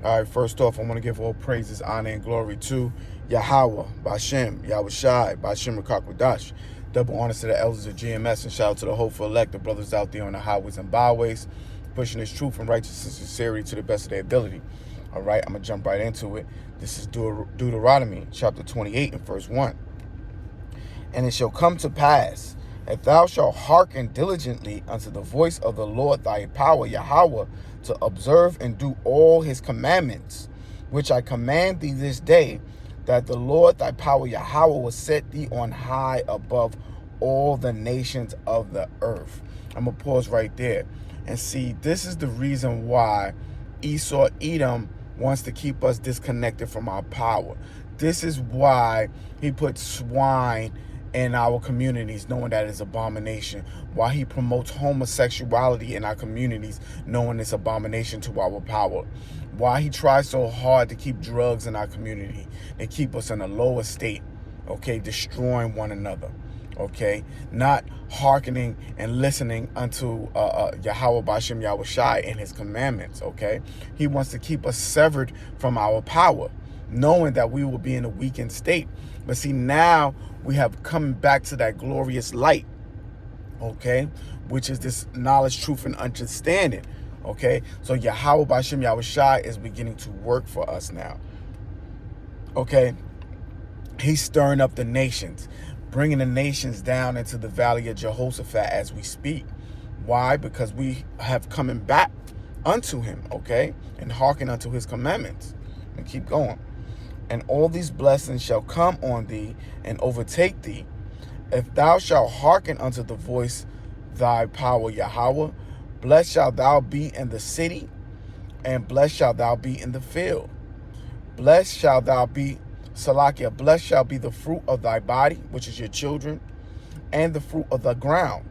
All right, first off, I want to give all praises, honor, and glory to Yahweh, Bashem, Yahweh Shai, Bashem Rakakwadash. Double honors to the elders of GMS and shout out to the hopeful elect, the brothers out there on the highways and byways, pushing this truth and righteousness and sincerity to the best of their ability. All right, I'm going to jump right into it. This is Deuteronomy chapter 28 and verse 1. And it shall come to pass, if thou shalt hearken diligently unto the voice of the Lord thy power, Yahweh, to observe and do all his commandments, which I command thee this day, that the Lord thy power, Yahweh, will set thee on high above all the nations of the earth. I'm going to pause right there and see, this is the reason why Esau, Edom, wants to keep us disconnected from our power. This is why he put swine in our communities, knowing that it's abomination. Why he promotes homosexuality in our communities, knowing it's abomination to our power. Why he tries so hard to keep drugs in our community and keep us in a lower state, okay, destroying one another, okay, not hearkening and listening unto Yahweh Bashem Yahweh Shai and his commandments, okay. He wants to keep us severed from our power, knowing that we will be in a weakened state. But see, now we have come back to that glorious light, okay, which is this knowledge, truth, and understanding, okay. So Yahweh Bashem Yahweh Shai is beginning to work for us now, okay. He's stirring up the nations, bringing the nations down into the valley of Jehoshaphat as we speak. Why? Because we have coming back unto him, okay, and hearken unto his commandments. And keep going. And all these blessings shall come on thee and overtake thee, if thou shalt hearken unto the voice thy power, Yahweh. Blessed shalt thou be in the city, and blessed shalt thou be in the field. Blessed shalt thou be, Salakia, blessed shall be the fruit of thy body, which is your children, and the fruit of the ground,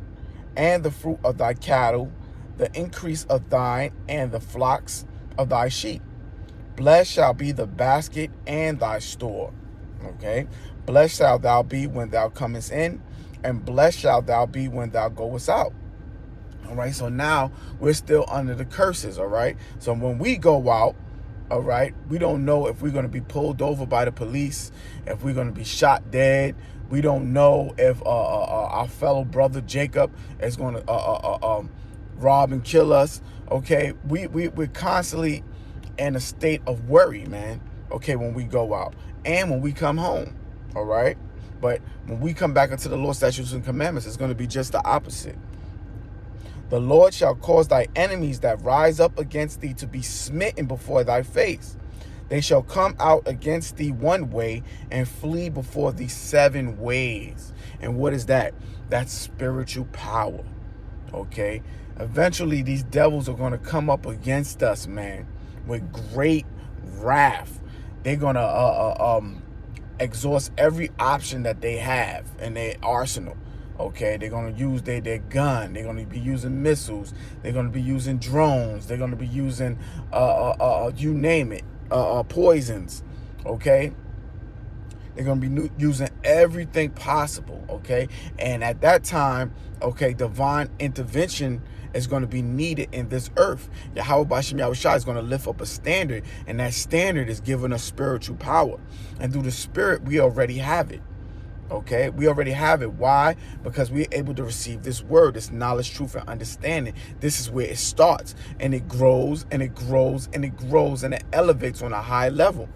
and the fruit of thy cattle, the increase of thine, and the flocks of thy sheep. Blessed shall be the basket and thy store. Okay. Blessed shalt thou be when thou comest in, and blessed shalt thou be when thou goest out. All right. So now we're still under the curses. All right. So when we go out, all right, we don't know if we're going to be pulled over by the police, if we're going to be shot dead. We don't know if our fellow brother Jacob is going to rob and kill us. Okay. We're constantly in a state of worry, man, okay, when we go out and when we come home, all right? But when we come back into the Lord's statutes and commandments, it's going to be just the opposite. The Lord shall cause thy enemies that rise up against thee to be smitten before thy face. They shall come out against thee one way and flee before thee 7 ways. And what is that? That's spiritual power, okay? Eventually, these devils are going to come up against us, man, with great wrath. They're gonna exhaust every option that they have in their arsenal. Okay, they're gonna use their gun. They're gonna be using missiles. They're gonna be using drones. They're gonna be using you name it, poisons. Okay, they're gonna be using everything possible. Okay, and at that time, okay, divine intervention is going to be needed in this earth. Yahweh Bashem Yahweh Shai is going to lift up a standard, and that standard is giving us spiritual power. And through the Spirit, we already have it. Okay, we already have it. Why? Because we're able to receive this word, this knowledge, truth, and understanding. This is where it starts, and it grows, and it grows, and it grows, and it elevates on a high level.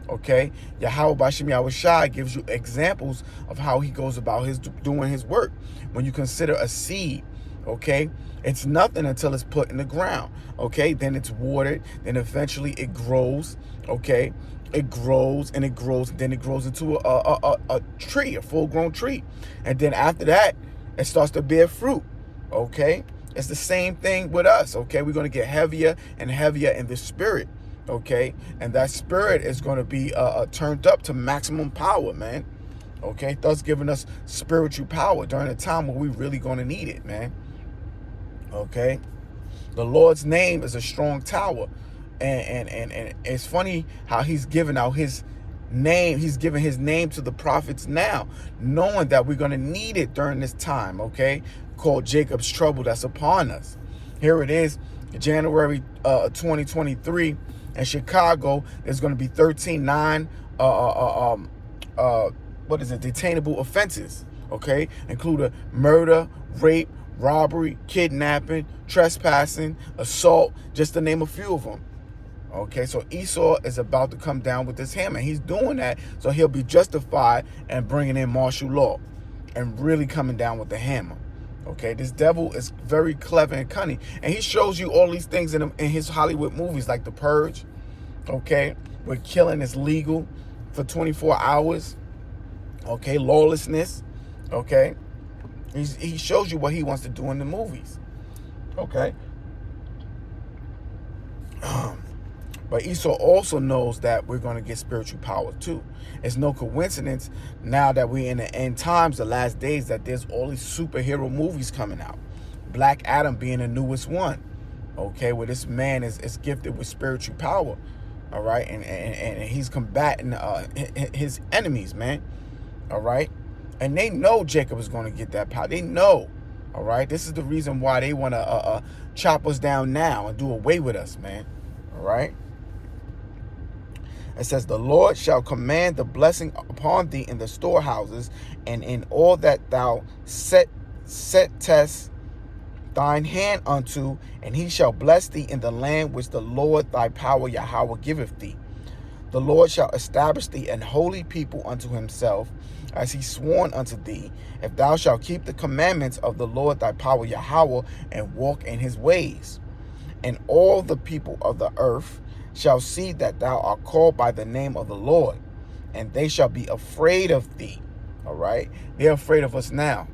Okay, Yahweh Bashem Yahweh Shai gives you examples of how he goes about doing his work. When you consider a seed, okay, it's nothing until it's put in the ground. Okay, then it's watered, then eventually it grows. Okay, it grows and it grows, and then it grows into a tree, a full-grown tree, and then after that, it starts to bear fruit. Okay, it's the same thing with us. Okay, we're going to get heavier and heavier in the spirit. Okay, and that spirit is going to be turned up to maximum power, man. Okay, thus giving us spiritual power during a time where we really going to need it, man. Okay, the Lord's name is a strong tower, and it's funny how he's giving out his name. He's giving his name to the prophets now, knowing that we're going to need it during this time, okay, called Jacob's trouble that's upon us. Here it is, January 2023, In Chicago, there's going to be 13 detainable offenses, okay? Including murder, rape, robbery, kidnapping, trespassing, assault, just to name a few of them. Okay, so Esau is about to come down with this hammer. He's doing that so he'll be justified and bringing in martial law and really coming down with the hammer. Okay, this devil is very clever and cunning, and he shows you all these things in his Hollywood movies, like The Purge. Okay, where killing is legal for 24 hours. Okay, lawlessness. Okay, he shows you what he wants to do in the movies. Okay. But Esau also knows that we're going to get spiritual power too. It's no coincidence now that we're in the end times, the last days, that there's all these superhero movies coming out. Black Adam being the newest one. Okay, where this man is gifted with spiritual power. All right, and he's combating his enemies, man. All right, and they know Jacob is going to get that power. They know. All right, this is the reason why they want to chop us down now and do away with us, man. All right. It says, the Lord shall command the blessing upon thee in the storehouses, and in all that thou settest thine hand unto, and he shall bless thee in the land which the Lord thy power Yahweh giveth thee. The Lord shall establish thee an holy people unto himself, as he sworn unto thee, if thou shalt keep the commandments of the Lord thy power Yahweh, and walk in his ways. And all the people of the earth shall see that thou art called by the name of the Lord, and they shall be afraid of thee. All right, they're afraid of us now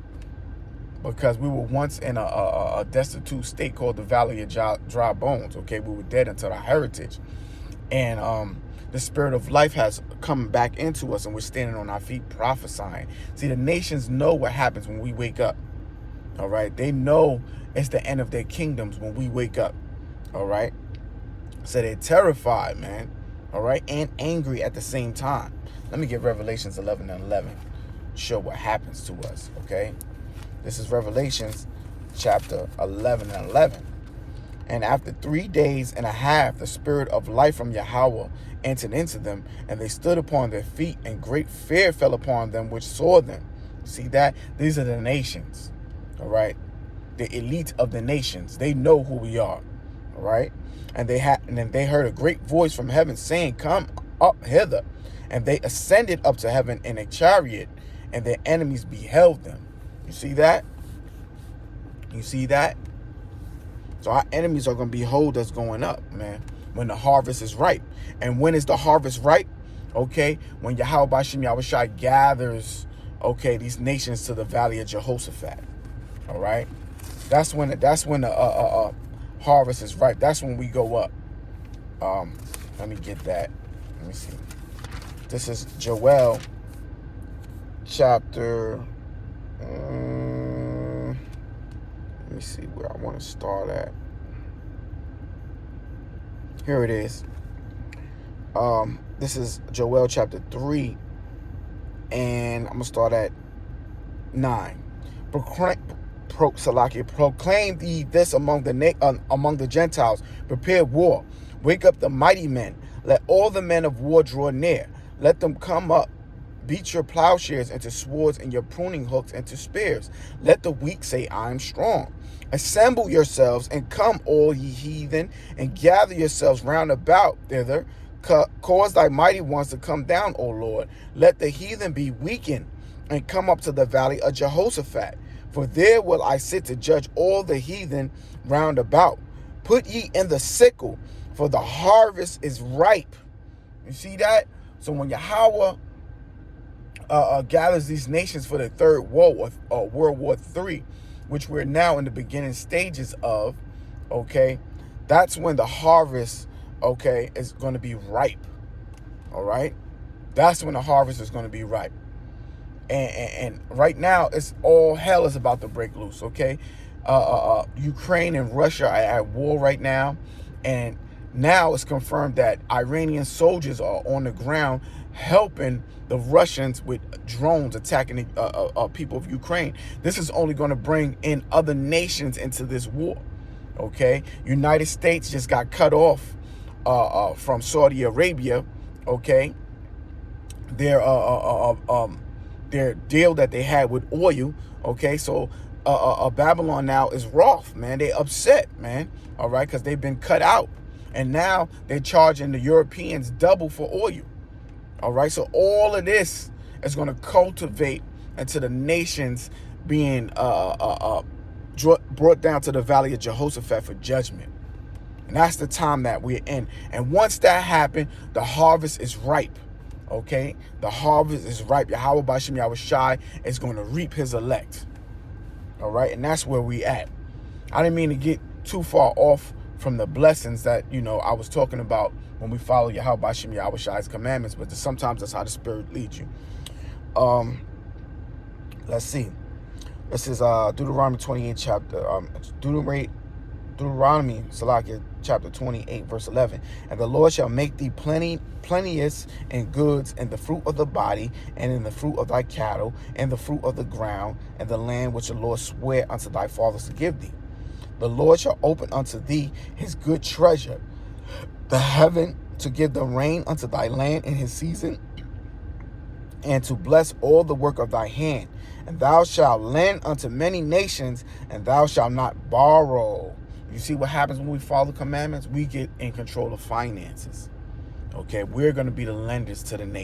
because we were once in a destitute state called the Valley of Dry Bones. Okay, we were dead unto our heritage, and the spirit of life has come back into us, and we're standing on our feet prophesying. See, the nations know what happens when we wake up. All right, they know it's the end of their kingdoms when we wake up. All right. So they're terrified, man. All right. And angry at the same time. Let me get Revelations 11 and 11. Show what happens to us. Okay. This is Revelations chapter 11 and 11. And after 3 days and a half, the spirit of life from Yahweh entered into them, and they stood upon their feet, and great fear fell upon them which saw them. See that? These are the nations. All right. The elite of the nations. They know who we are. All right. And then they heard a great voice from heaven saying, come up hither. And they ascended up to heaven in a chariot, and their enemies beheld them. You see that? You see that? So our enemies are going to behold us going up, man, when the harvest is ripe. And when is the harvest ripe? Okay, when Yahweh Bashim Yahushai gathers, okay, these nations to the valley of Jehoshaphat. All right, that's when the harvest is ripe. That's when we go up. Let me get that. Let me see. This is Joel chapter. Let me see where I want to start at. Here it is. This is Joel chapter 3, and I'm gonna start at 9. Proclaim ye this among the Gentiles. Prepare war. Wake up the mighty men. Let all the men of war draw near. Let them come up. Beat your plowshares into swords and your pruning hooks into spears. Let the weak say, I am strong. Assemble yourselves and come, all ye heathen, and gather yourselves round about thither. Cause thy mighty ones to come down, O Lord. Let the heathen be weakened and come up to the valley of Jehoshaphat. For there will I sit to judge all the heathen round about. Put ye in the sickle, for the harvest is ripe. You see that? So when Yahweh gathers these nations for the third war, or World War III, which we're now in the beginning stages of, okay, that's when the harvest, okay, is going to be ripe. All right? That's when the harvest is going to be ripe. And right now, it's all hell is about to break loose, okay? Ukraine and Russia are at war right now. And now it's confirmed that Iranian soldiers are on the ground helping the Russians with drones attacking the people of Ukraine. This is only going to bring in other nations into this war, okay? United States just got cut off from Saudi Arabia, okay, their deal that they had with oil, okay. So Babylon now is wroth, man. They upset, man, all right, because they've been cut out, and now they're charging the Europeans double for oil, all right. So all of this is going to cultivate into the nations being brought down to the valley of Jehoshaphat for judgment. And that's the time that we're in. And once that happened, the harvest is ripe. Okay? The harvest is ripe. Yahweh Ba'ashem Yahweh Shai is going to reap his elect. All right? And that's where we at. I didn't mean to get too far off from the blessings that, I was talking about when we follow Yahweh Ba'ashem Yahweh Shai's commandments, but sometimes that's how the Spirit leads you. Let's see. This is Deuteronomy 28 chapter, Deuteronomy, Salakia, chapter 28, verse 11. And the Lord shall make thee plenteous in goods, in the fruit of the body, and in the fruit of thy cattle, and the fruit of the ground, and the land which the Lord sware unto thy fathers to give thee. The Lord shall open unto thee his good treasure, the heaven, to give the rain unto thy land in his season, and to bless all the work of thy hand. And thou shalt lend unto many nations, and thou shalt not borrow. You see what happens when we follow the commandments? We get in control of finances. Okay, we're going to be the lenders to the nation.